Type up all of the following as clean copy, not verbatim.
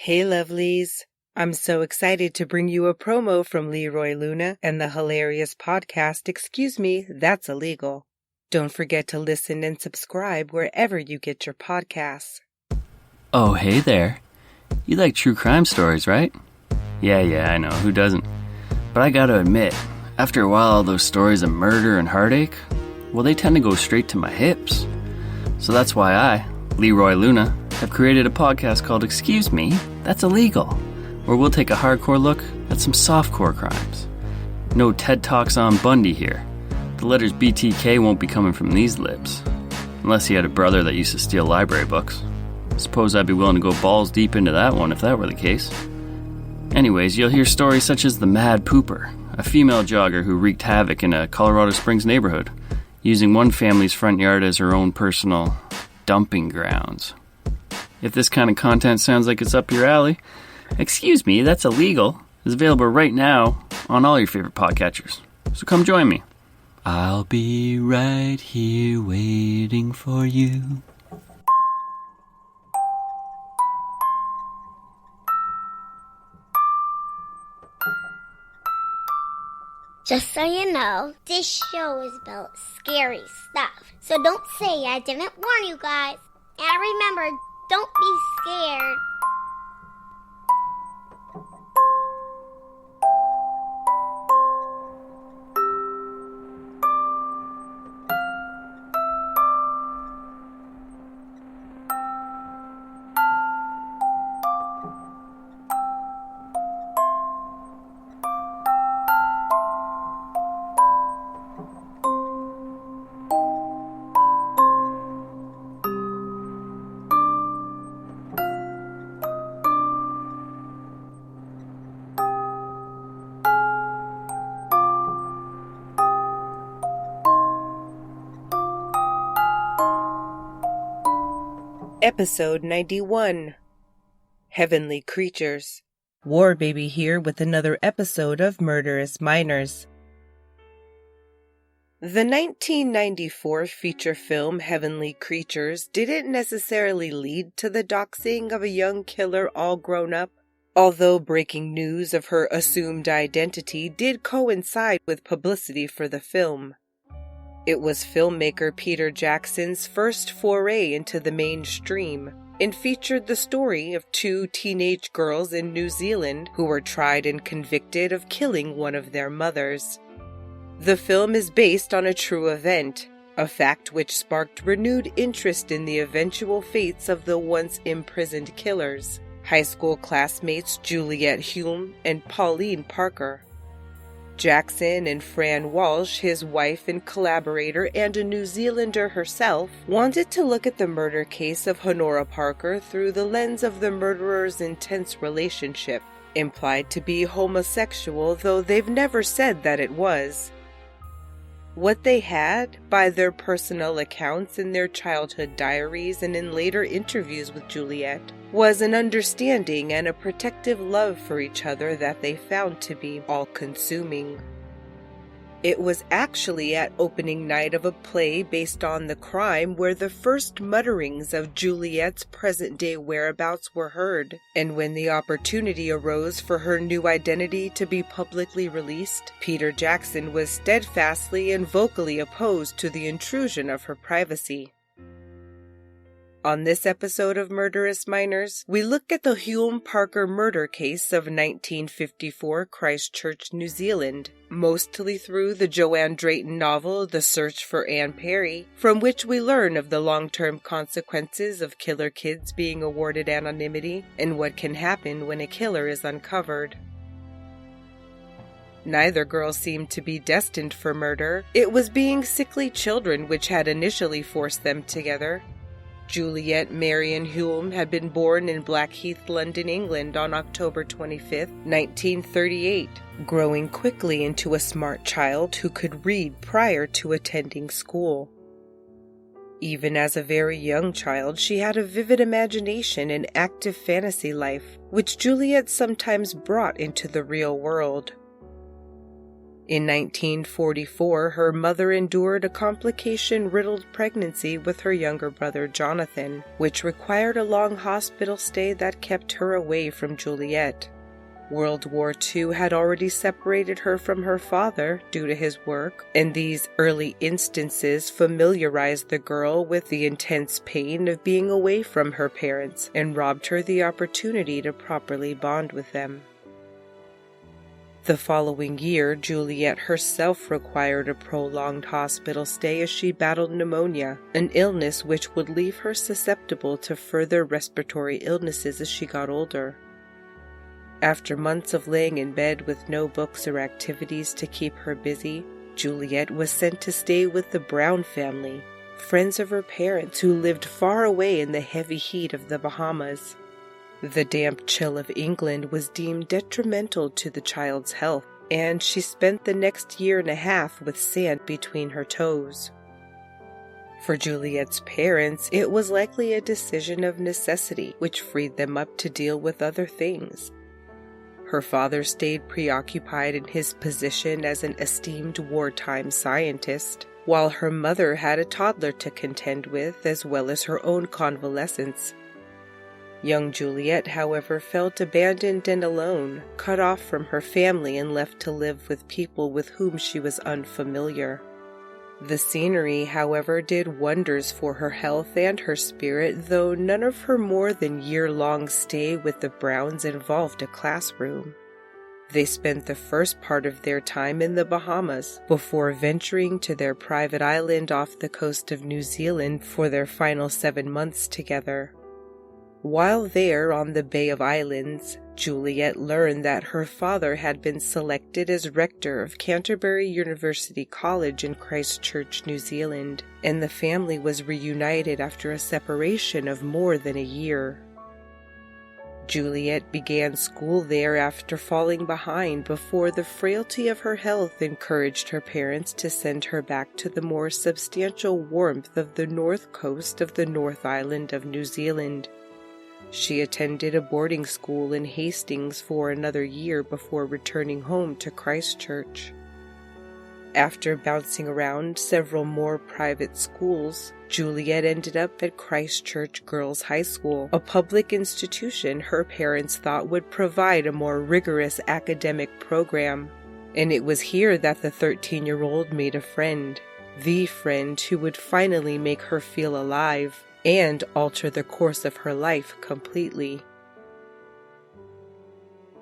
Hey lovelies, I'm so excited to bring you a promo from Leroy Luna and the hilarious podcast Excuse Me, That's Illegal. Don't forget to listen and subscribe wherever you get your podcasts. Oh, hey there. You like true crime stories, right? Yeah, I know, who doesn't? But I gotta admit, after a while all those stories of murder and heartache, well, they tend to go straight to my hips. So that's why I, Leroy Luna, have created a podcast called Excuse Me, That's Illegal, where we'll take a hardcore look at some softcore crimes. No TED Talks on Bundy here. The letters BTK won't be coming from these lips. Unless he had a brother that used to steal library books. Suppose I'd be willing to go balls deep into that one if that were the case. Anyways, you'll hear stories such as the Mad Pooper, a female jogger who wreaked havoc in a Colorado Springs neighborhood, using one family's front yard as her own personal dumping grounds. If this kind of content sounds like it's up your alley, Excuse Me, That's Illegal is available right now on all your favorite podcatchers. So come join me. I'll be right here waiting for you. Just so you know, this show is about scary stuff. So don't say I didn't warn you guys. And remember, don't be scared. Episode 91, Heavenly Creatures. War Baby here with another episode of Murderous Minors. The 1994 feature film Heavenly Creatures didn't necessarily lead to the doxing of a young killer all grown up, although breaking news of her assumed identity did coincide with publicity for the film. It was filmmaker Peter Jackson's first foray into the mainstream and featured the story of two teenage girls in New Zealand who were tried and convicted of killing one of their mothers. The film is based on a true event, a fact which sparked renewed interest in the eventual fates of the once imprisoned killers, high school classmates Juliet Hulme and Pauline Parker. Jackson and Fran Walsh, his wife and collaborator and a New Zealander herself, wanted to look at the murder case of Honorah Parker through the lens of the murderer's intense relationship, implied to be homosexual, though they've never said that it was. What they had, by their personal accounts in their childhood diaries and in later interviews with Juliet, was an understanding and a protective love for each other that they found to be all-consuming. It was actually at opening night of a play based on the crime where the first mutterings of Juliet's present-day whereabouts were heard, and when the opportunity arose for her new identity to be publicly released, Peter Jackson was steadfastly and vocally opposed to the intrusion of her privacy. On this episode of Murderous Minors, we look at the Hulme-Parker murder case of 1954 Christchurch, New Zealand, mostly through the Joanne Drayton novel The Search for Anne Perry, from which we learn of the long-term consequences of killer kids being awarded anonymity and what can happen when a killer is uncovered. Neither girl seemed to be destined for murder. It was being sickly children which had initially forced them together. Juliet Marion Hulme had been born in Blackheath, London, England on October 25, 1938, growing quickly into a smart child who could read prior to attending school. Even as a very young child, she had a vivid imagination and active fantasy life, which Juliet sometimes brought into the real world. In 1944, her mother endured a complication-riddled pregnancy with her younger brother Jonathan, which required a long hospital stay that kept her away from Juliet. World War II had already separated her from her father due to his work, and these early instances familiarized the girl with the intense pain of being away from her parents and robbed her the opportunity to properly bond with them. The following year, Juliet herself required a prolonged hospital stay as she battled pneumonia, an illness which would leave her susceptible to further respiratory illnesses as she got older. After months of laying in bed with no books or activities to keep her busy, Juliet was sent to stay with the Brown family, friends of her parents who lived far away in the heavy heat of the Bahamas. The damp chill of England was deemed detrimental to the child's health, and she spent the next year and a half with sand between her toes. For Juliet's parents, it was likely a decision of necessity, which freed them up to deal with other things. Her father stayed preoccupied in his position as an esteemed wartime scientist, while her mother had a toddler to contend with as well as her own convalescence. Young Juliet, however, felt abandoned and alone, cut off from her family and left to live with people with whom she was unfamiliar. The scenery, however, did wonders for her health and her spirit, though none of her more than year-long stay with the Browns involved a classroom. They spent the first part of their time in the Bahamas before venturing to their private island off the coast of New Zealand for their final 7 months together. While there on the Bay of Islands, Juliet learned that her father had been selected as rector of Canterbury University College in Christchurch, New Zealand, and the family was reunited after a separation of more than a year. Juliet began school there after falling behind before the frailty of her health encouraged her parents to send her back to the more substantial warmth of the north coast of the North Island of New Zealand. She attended a boarding school in Hastings for another year before returning home to Christchurch. After bouncing around several more private schools, Juliet ended up at Christchurch Girls' High School, a public institution her parents thought would provide a more rigorous academic program. And it was here that the 13-year-old made a friend, the friend who would finally make her feel alive and alter the course of her life completely.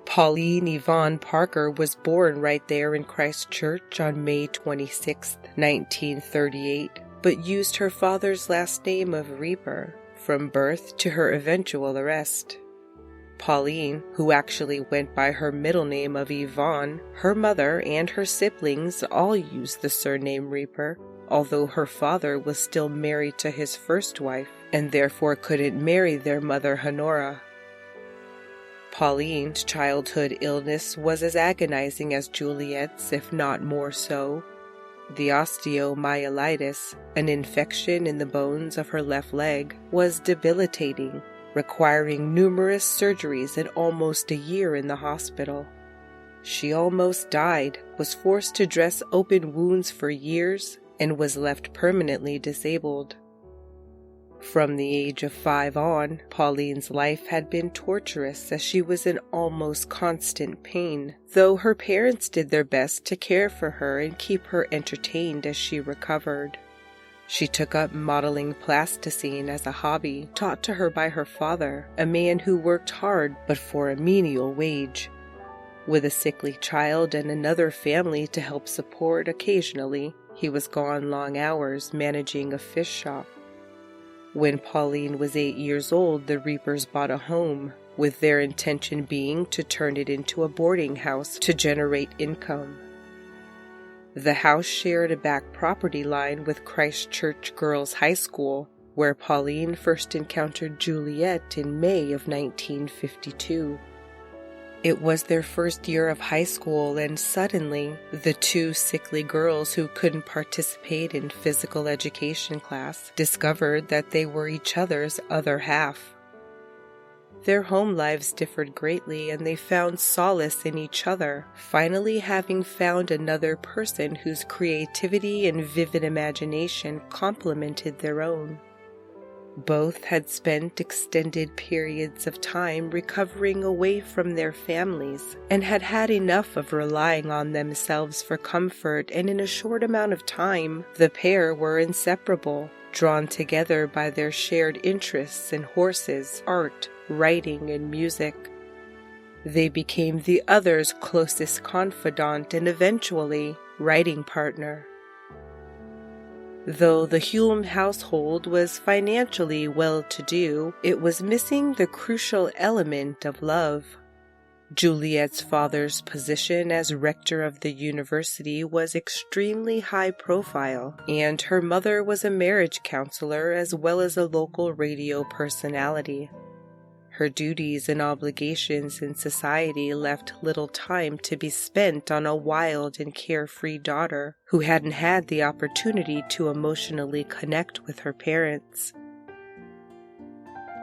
Pauline Yvonne Parker was born right there in Christchurch on May 26, 1938, but used her father's last name of Reaper from birth to her eventual arrest. Pauline, who actually went by her middle name of Yvonne, her mother and her siblings all used the surname Reaper, although her father was still married to his first wife and therefore couldn't marry their mother Honorah. Pauline's childhood illness was as agonizing as Juliet's, if not more so. The osteomyelitis, an infection in the bones of her left leg, was debilitating, requiring numerous surgeries and almost a year in the hospital. She almost died, was forced to dress open wounds for years, and was left permanently disabled. From the age of 5 on, Pauline's life had been torturous as she was in almost constant pain, though her parents did their best to care for her and keep her entertained as she recovered. She took up modeling plasticine as a hobby, taught to her by her father, a man who worked hard but for a menial wage. With a sickly child and another family to help support occasionally, he was gone long hours managing a fish shop. When Pauline was 8 years old, the Reapers bought a home, with their intention being to turn it into a boarding house to generate income. The house shared a back property line with Christchurch Girls' High School, where Pauline first encountered Juliet in May of 1952. It was their first year of high school, and suddenly, the two sickly girls who couldn't participate in physical education class discovered that they were each other's other half. Their home lives differed greatly, and they found solace in each other, finally having found another person whose creativity and vivid imagination complemented their own. Both had spent extended periods of time recovering away from their families and had had enough of relying on themselves for comfort, and in a short amount of time, the pair were inseparable, drawn together by their shared interests in horses, art, writing, and music. They became the other's closest confidant and eventually writing partner. Though the Hulme household was financially well-to-do, it was missing the crucial element of love. Juliet's father's position as rector of the university was extremely high profile, and her mother was a marriage counselor as well as a local radio personality. Her duties and obligations in society left little time to be spent on a wild and carefree daughter who hadn't had the opportunity to emotionally connect with her parents.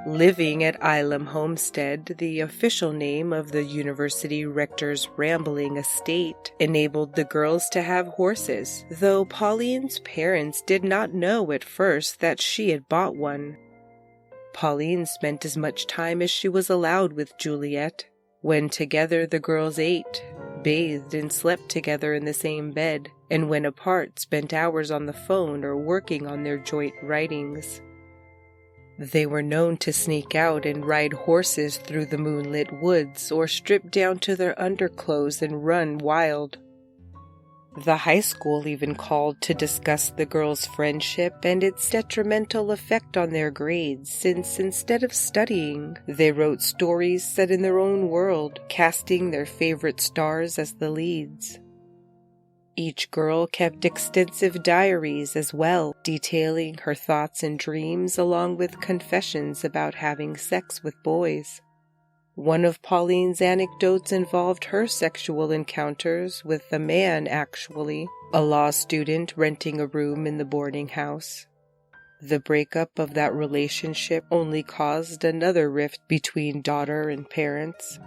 Living at Ilam Homestead, the official name of the university rector's rambling estate, enabled the girls to have horses, though Pauline's parents did not know at first that she had bought one. Pauline spent as much time as she was allowed with Juliet. When together, the girls ate, bathed, and slept together in the same bed, and when apart, spent hours on the phone or working on their joint writings. They were known to sneak out and ride horses through the moonlit woods or strip down to their underclothes and run wild. The high school even called to discuss the girls' friendship and its detrimental effect on their grades, since instead of studying, they wrote stories set in their own world, casting their favorite stars as the leads. Each girl kept extensive diaries as well, detailing her thoughts and dreams along with confessions about having sex with boys. One of Pauline's anecdotes involved her sexual encounters with a man, actually, a law student renting a room in the boarding house. The breakup of that relationship only caused another rift between daughter and parents.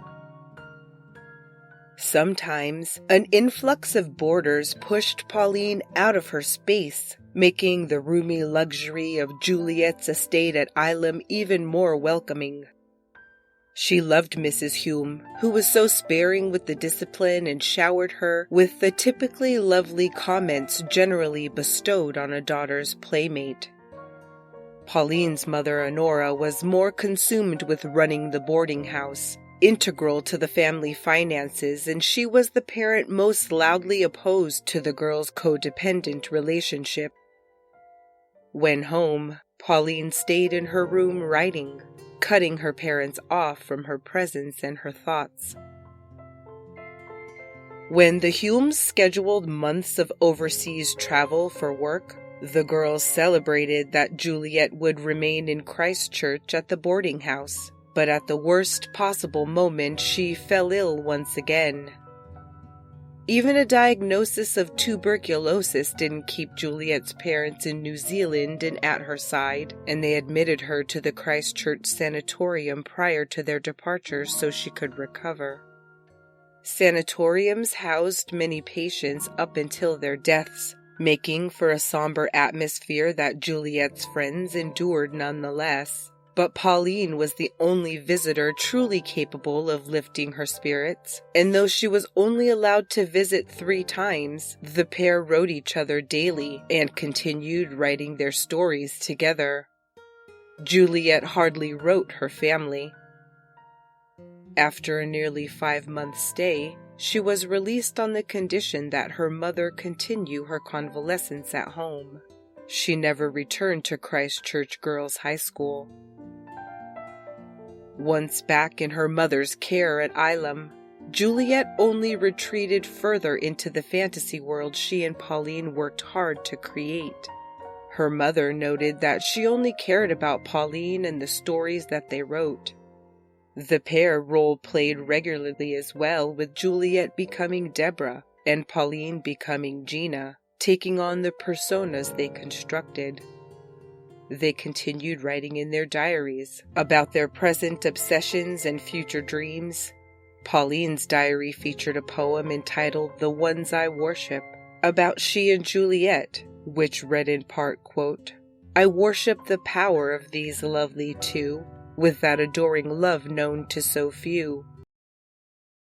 Sometimes, an influx of boarders pushed Pauline out of her space, making the roomy luxury of Juliet's estate at Ilam even more welcoming. She loved Mrs. Hulme, who was so sparing with the discipline and showered her with the typically lovely comments generally bestowed on a daughter's playmate. Pauline's mother, Honorah, was more consumed with running the boarding house, integral to the family finances, and she was the parent most loudly opposed to the girls' codependent relationship. When home, Pauline stayed in her room writing, cutting her parents off from her presence and her thoughts. When the Hulmes scheduled months of overseas travel for work, the girls celebrated that Juliet would remain in Christchurch at the boarding house, but at the worst possible moment she fell ill once again. Even a diagnosis of tuberculosis didn't keep Juliet's parents in New Zealand and at her side, and they admitted her to the Christchurch sanatorium prior to their departure so she could recover. Sanatoriums housed many patients up until their deaths, making for a somber atmosphere that Juliet's friends endured nonetheless. But Pauline was the only visitor truly capable of lifting her spirits, and though she was only allowed to visit 3 times, the pair wrote each other daily and continued writing their stories together. Juliet hardly wrote her family. After a nearly 5-month stay, she was released on the condition that her mother continue her convalescence at home. She never returned to Christchurch Girls' High School. Once back in her mother's care at Ilam, Juliet only retreated further into the fantasy world she and Pauline worked hard to create. Her mother noted that she only cared about Pauline and the stories that they wrote. The pair role-played regularly as well, with Juliet becoming Deborah and Pauline becoming Gina, taking on the personas they constructed. they continued writing in their diaries about their present obsessions and future dreams. Pauline's diary featured a poem entitled The Ones I Worship, about she and Juliet, which read in part, quote, I worship the power of these lovely two, with that adoring love known to so few.